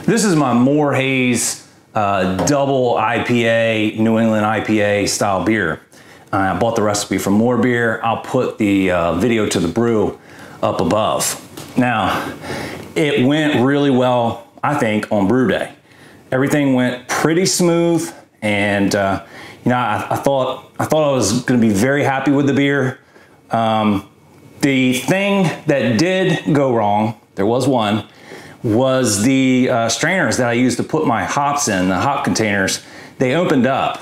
This is my More Haze double IPA, New England IPA style beer. I bought the recipe from More Beer. I'll put the video to the brew up above. Now, it went really well, I think, on brew day. Everything went pretty smooth, and you know, I thought I was going to be very happy with the beer. The thing that did go wrong, there was one, was the strainers that I used to put my hops in, the hop containers. They opened up.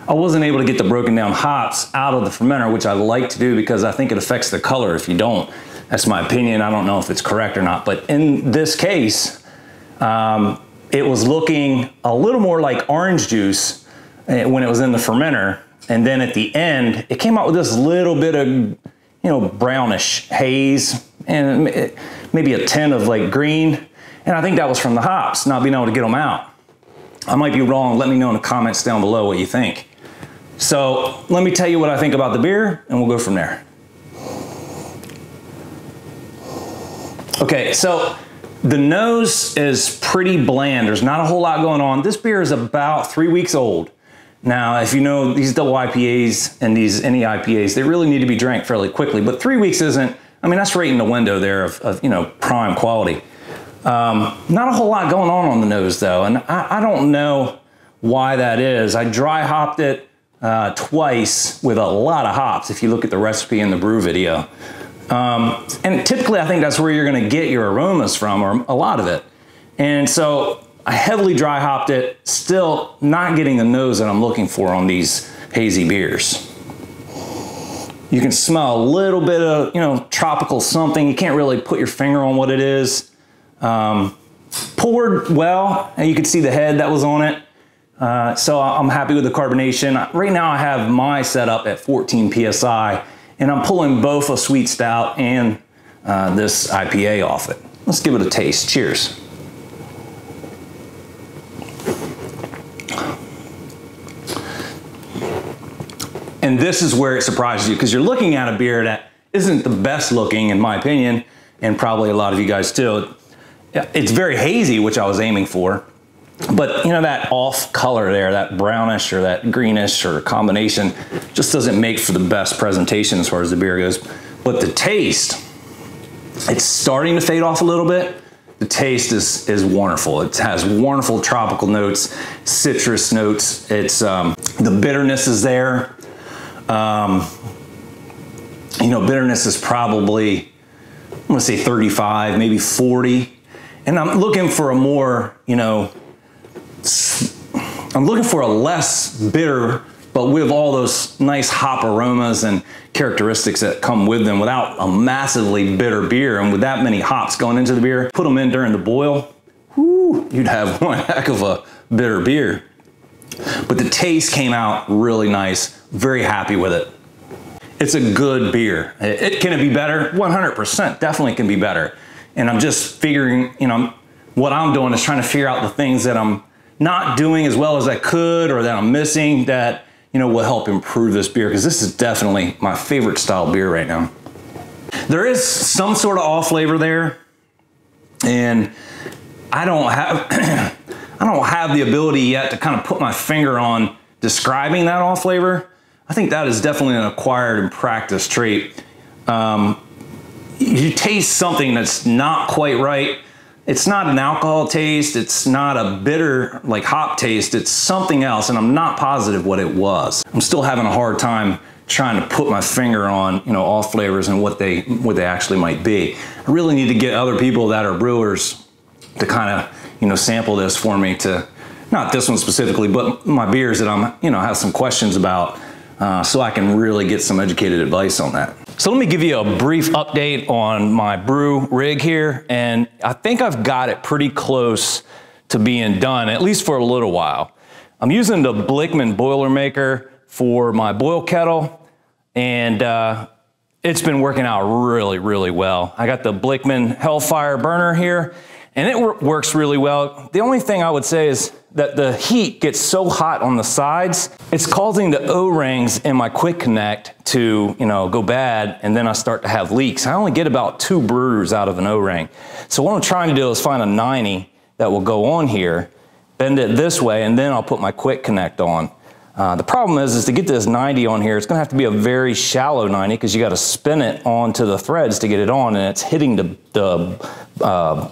I wasn't able to get the broken down hops out of the fermenter, which I like to do because I think it affects the color if you don't. That's my opinion. I don't know if it's correct or not, but in this case, it was looking a little more like orange juice when it was in the fermenter. And then at the end, it came out with this little bit of, you know, brownish haze and maybe a tint of like green. And I think that was from the hops, not being able to get them out. I might be wrong. Let me know in the comments down below what you think. So let me tell you what I think about the beer and we'll go from there. Okay, so the nose is pretty bland. There's not a whole lot going on. This beer is about 3 weeks old. Now, if you know these double IPAs and these NEIPAs, they really need to be drank fairly quickly, but 3 weeks isn't, I mean, that's right in the window there of you know, prime quality. Not a whole lot going on the nose though, and I don't know why that is. I dry hopped it twice with a lot of hops if you look at the recipe in the brew video. And typically I think that's where you're gonna get your aromas from, or a lot of it. And so I heavily dry hopped it, still not getting the nose that I'm looking for on these hazy beers. You can smell a little bit of, you know, tropical something. You can't really put your finger on what it is. Poured well, and you can see the head that was on it. So I'm happy with the carbonation. Right now I have my setup at 14 PSI, and I'm pulling both a Sweet Stout and this IPA off it. Let's give it a taste. Cheers. And this is where it surprises you, because you're looking at a beer that isn't the best looking, in my opinion, and probably a lot of you guys too. It's very hazy, which I was aiming for, but you know, that off color there, that brownish or that greenish or combination, just doesn't make for the best presentation as far as the beer goes. But the taste, it's starting to fade off a little bit. The taste is wonderful. It has wonderful tropical notes, citrus notes. It's the bitterness is there. You know, bitterness is probably, I'm gonna say 35, maybe 40. And I'm looking for a more, you know, I'm looking for a less bitter, but with all those nice hop aromas and characteristics that come with them without a massively bitter beer. And with that many hops going into the beer, put them in during the boil, whoo, you'd have one heck of a bitter beer. But the taste came out really nice, very happy with it. It's a good beer. Can it be better? 100%, definitely can be better. And I'm just figuring, you know, what I'm doing is trying to figure out the things that I'm not doing as well as I could, or that I'm missing, that, you know, will help improve this beer, because this is definitely my favorite style beer right now. There is some sort of off flavor there, and I don't have the ability yet to kind of put my finger on describing that off flavor. I think that is definitely an acquired and practiced trait. You taste something that's not quite right. It's not an alcohol taste. It's not a bitter, like hop taste. It's something else, and I'm not positive what it was. I'm still having a hard time trying to put my finger on, you know, off flavors and what they actually might be. I really need to get other people that are brewers to kind of, you know, sample this for me, to, not this one specifically, but my beers that I'm, you know, have some questions about, so I can really get some educated advice on that. So let me give you a brief update on my brew rig here, and I think I've got it pretty close to being done, at least for a little while. I'm using the Blickman Boilermaker for my boil kettle, and it's been working out really, really well. I got the Blickman Hellfire burner here, and it works really well. The only thing I would say is that the heat gets so hot on the sides, it's causing the O-rings in my quick connect to, you know, go bad, and then I start to have leaks. I only get about 2 brews out of an O-ring. So what I'm trying to do is find a 90 that will go on here, bend it this way, and then I'll put my quick connect on. The problem is to get this 90 on here, it's gonna have to be a very shallow 90 because you gotta spin it onto the threads to get it on, and it's hitting the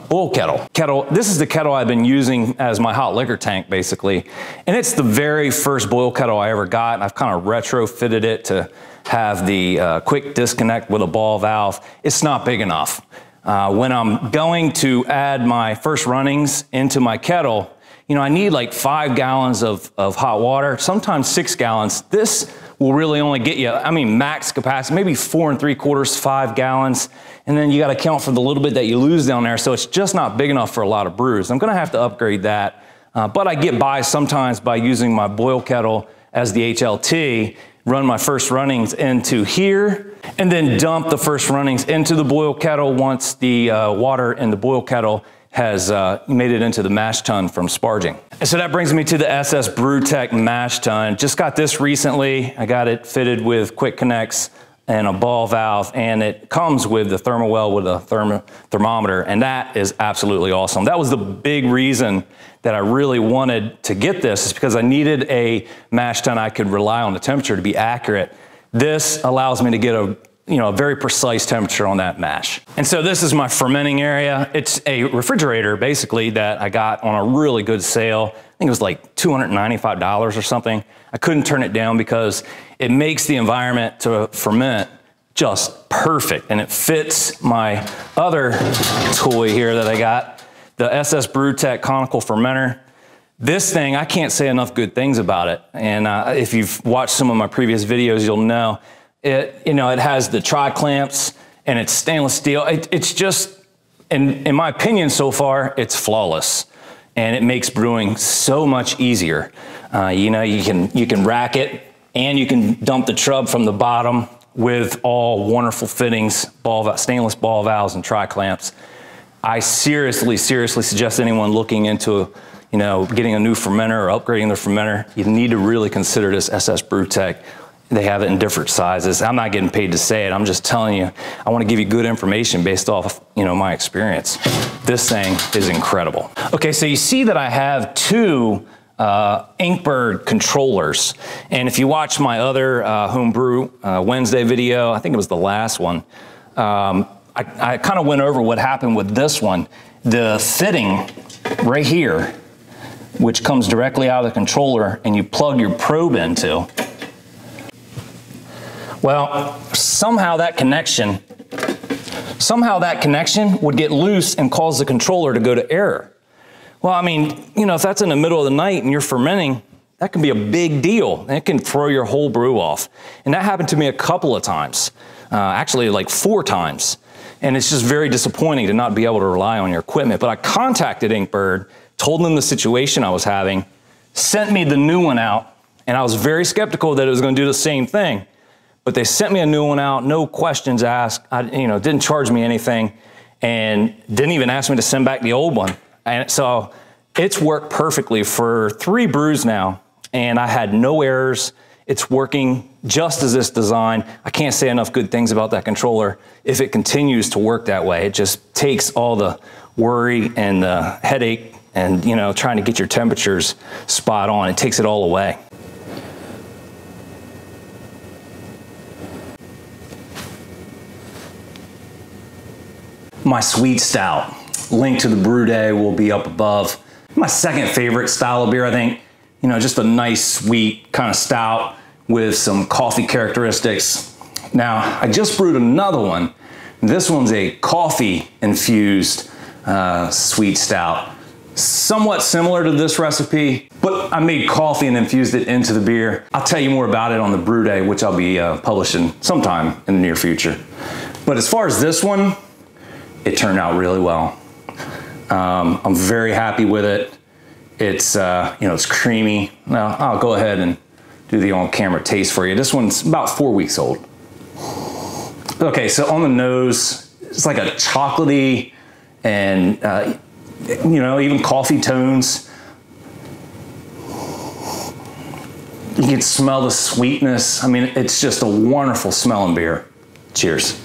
boil kettle. This is the kettle I've been using as my hot liquor tank, basically. And it's the very first boil kettle I ever got, and I've kind of retrofitted it to have the quick disconnect with a ball valve. It's not big enough. When I'm going to add my first runnings into my kettle, you know, I need like 5 gallons of hot water, sometimes 6 gallons. This will really only get you, I mean, max capacity, maybe 4 3/4, 5 gallons. And then you got to count for the little bit that you lose down there. So it's just not big enough for a lot of brews. I'm going to have to upgrade that. But I get by sometimes by using my boil kettle as the HLT, run my first runnings into here, and then dump the first runnings into the boil kettle once the water in the boil kettle has made it into the mash tun from sparging. And so that brings me to the SS Brewtech mash tun. Just got this recently. I got it fitted with quick connects and a ball valve, and it comes with the thermal well with a thermometer, and that is absolutely awesome. That was the big reason that I really wanted to get this, is because I needed a mash tun I could rely on the temperature to be accurate. This allows me to get a very precise temperature on that mash. And so this is my fermenting area. It's a refrigerator basically that I got on a really good sale. I think it was like $295 or something. I couldn't turn it down because it makes the environment to ferment just perfect, and it fits my other toy here that I got, the SS Brewtech conical fermenter. This thing, I can't say enough good things about it. And if you've watched some of my previous videos, you'll know it has the tri-clamps and it's stainless steel. It's just, in my opinion so far, it's flawless. And it makes brewing so much easier. You can rack it, and you can dump the trub from the bottom with all wonderful fittings, stainless ball valves and tri-clamps. I seriously suggest anyone looking into getting a new fermenter or upgrading their fermenter, you need to really consider this SS Brewtech. They have it in different sizes. I'm not getting paid to say it. I'm just telling you, I want to give you good information based off, my experience. This thing is incredible. Okay, so you see that I have 2 Inkbird controllers. And if you watch my other Homebrew Wednesday video, I think it was the last one, I kind of went over what happened with this one. The fitting right here, which comes directly out of the controller and you plug your probe into, well, somehow that connection would get loose and cause the controller to go to error. Well, I mean, if that's in the middle of the night and you're fermenting, that can be a big deal. It can throw your whole brew off. And that happened to me a couple of times, actually like 4 times. And it's just very disappointing to not be able to rely on your equipment. But I contacted Inkbird, told them the situation I was having, sent me the new one out, and I was very skeptical that it was going to do the same thing. But they sent me a new one out, no questions asked. Didn't charge me anything, and didn't even ask me to send back the old one. And so it's worked perfectly for 3 brews now, and I had no errors. It's working just as this design. I can't say enough good things about that controller. If it continues to work that way, it just takes all the worry and the headache and trying to get your temperatures spot on. It takes it all away. My Sweet Stout, link to the brew day will be up above. My second favorite style of beer, I think. Just a nice, sweet kind of stout with some coffee characteristics. Now, I just brewed another one. This one's a coffee-infused Sweet Stout. Somewhat similar to this recipe, but I made coffee and infused it into the beer. I'll tell you more about it on the brew day, which I'll be publishing sometime in the near future. But as far as this one, it turned out really well. I'm very happy with it. It's it's creamy. Now I'll go ahead and do the on-camera taste for you. This one's about 4 weeks old. Okay, so on the nose, it's like a chocolatey and even coffee tones. You can smell the sweetness. I mean, it's just a wonderful smelling beer. Cheers.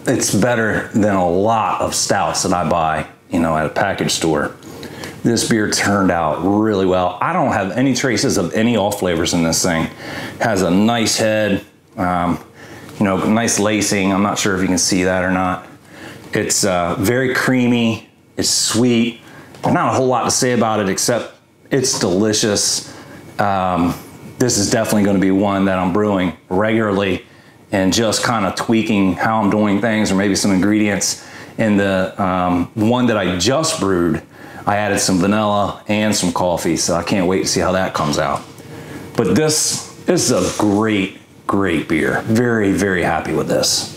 it's better than a lot of stouts that I buy, you know, at a package store. This beer turned out really well. I don't have any traces of any off flavors in this thing. Has a nice head, you know, nice lacing. I'm not sure if you can see that or not. It's very creamy, it's sweet. Not a whole lot to say about it except it's delicious. This is definitely going to be one that I'm brewing regularly and just kind of tweaking how I'm doing things, or maybe some ingredients. In the one that I just brewed, I added some vanilla and some coffee, so I can't wait to see how that comes out. But this is a great, great beer. Very, very happy with this.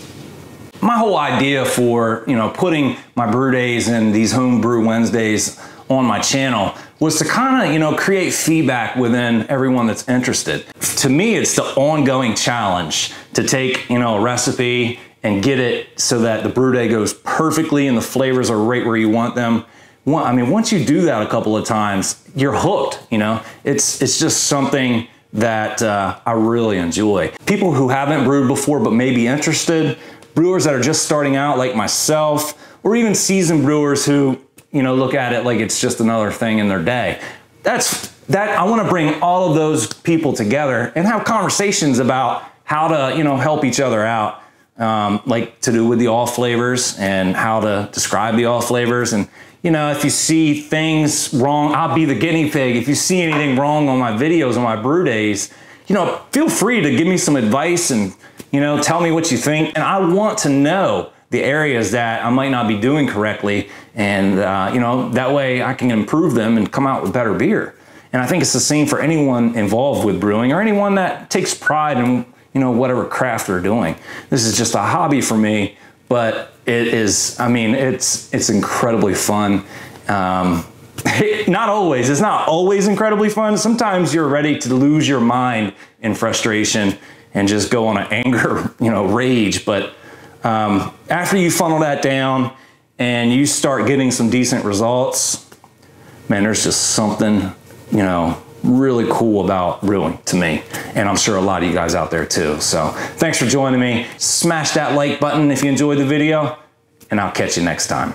My whole idea for, you know, putting my brew days and these home brew Wednesdays on my channel was to kind of, you know, create feedback within everyone that's interested. To me, it's the ongoing challenge to take, you know, a recipe and get it so that the brew day goes perfectly and the flavors are right where you want them. I mean, once you do that a couple of times, you're hooked, you know? It's just something that I really enjoy. People who haven't brewed before but may be interested, brewers that are just starting out like myself, or even seasoned brewers who, you know, look at it like it's just another thing in their day. I want to bring all of those people together and have conversations about how to, you know, help each other out, like to do with the off flavors and how to describe the off flavors. And, you know, if you see things wrong, I'll be the guinea pig. If you see anything wrong on my videos on my brew days, you know, feel free to give me some advice and, you know, tell me what you think. And I want to know the areas that I might not be doing correctly. And, you know, that way I can improve them and come out with better beer. And I think it's the same for anyone involved with brewing or anyone that takes pride in, you know, whatever craft they're doing. This is just a hobby for me, but it is, I mean, it's incredibly fun. It's not always incredibly fun. Sometimes you're ready to lose your mind in frustration and just go on an anger, you know, rage. But after you funnel that down and you start getting some decent results, man, there's just something, you know, really cool about brewing to me. And I'm sure a lot of you guys out there too. So thanks for joining me. Smash that like button if you enjoyed the video, and I'll catch you next time.